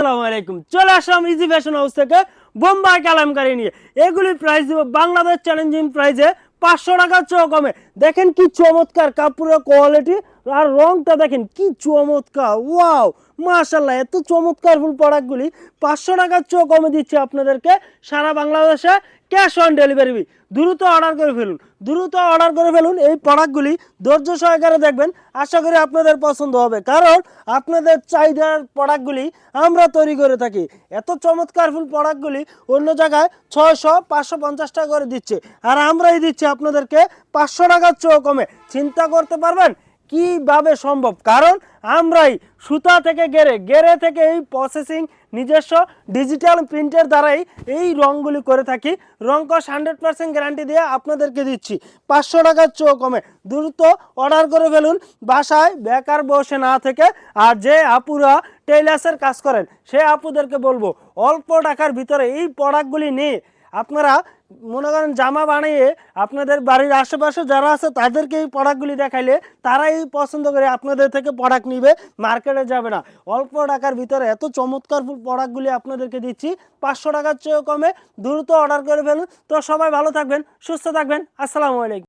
আসসালামু আলাইকুম। চলে আসলাম ইজি ফ্যাশন হাউস থেকে বোম্বাই কালামকারী নিয়ে। এগুলির প্রাইস দিব বাংলাদেশ চ্যালেঞ্জিং প্রাইসে 500 টাকার চেয়েও কমে। দেখেন কি চমৎকার কাপড়ের কোয়ালিটি আর রংটা দেখেন কি চমৎকার, ওয়াও মাশাল্লাহ। এত চমৎকার ফুল প্রোডাক্টগুলি 500 টাকার চেয়েও কমে দিচ্ছে আপনাদেরকে সারা বাংলাদেশে, ক্যাশ অন ডেলিভারি। দ্রুত অর্ডার করে ফেলুন, দ্রুত অর্ডার করে ফেলুন। এই প্রোডাক্টগুলি ধৈর্য সহকারে দেখবেন, আশা করি আপনাদের পছন্দ হবে, কারণ আপনাদের চাহিদার প্রোডাক্টগুলি আমরা তৈরি করে থাকি। এত চমৎকার ফুল প্রোডাক্টগুলি অন্য জায়গায় 600 550 টাকা করে দিচ্ছে, আর আমরাই দিচ্ছি আপনাদেরকে 500 টাকার চেয়েও কমে। চিন্তা করতে পারবেন কিভাবে সম্ভব? কারণ আমরাই সুতা থেকে গেরে, গেরে থেকে এই প্রসেসিং নিজস্ব ডিজিটাল প্রিন্টের দ্বারাই এই রঙগুলি করে থাকি। রং কস 100% গ্যারান্টি দিয়ে আপনাদেরকে দিচ্ছি 500 টাকার চেয়েও কমে। দ্রুত অর্ডার করে ফেলুন, বাসায় বেকার বসে না থেকে। আর যে আপুরা টেইলার্সের কাজ করেন সে আপুদেরকে বলবো, অল্প টাকার ভিতরে এই প্রোডাক্টগুলি নিয়ে আপনারা মনে করেন জামা বানিয়ে আপনাদের বাড়ির আশেপাশে যারা আছে তাদেরকে এই প্রোডাক্টগুলি দেখাইলে তারাই পছন্দ করে আপনাদের থেকে প্রোডাক্ট নিবে, মার্কেটে যাবে না। অল্প টাকার ভিতরে এত চমৎকার প্রোডাক্টগুলি আপনাদেরকে দিচ্ছি 500 টাকার চেয়েও কমে। দ্রুত অর্ডার করে ফেলুন। তো সবাই ভালো থাকবেন, সুস্থ থাকবেন। আসসালামু আলাইকুম।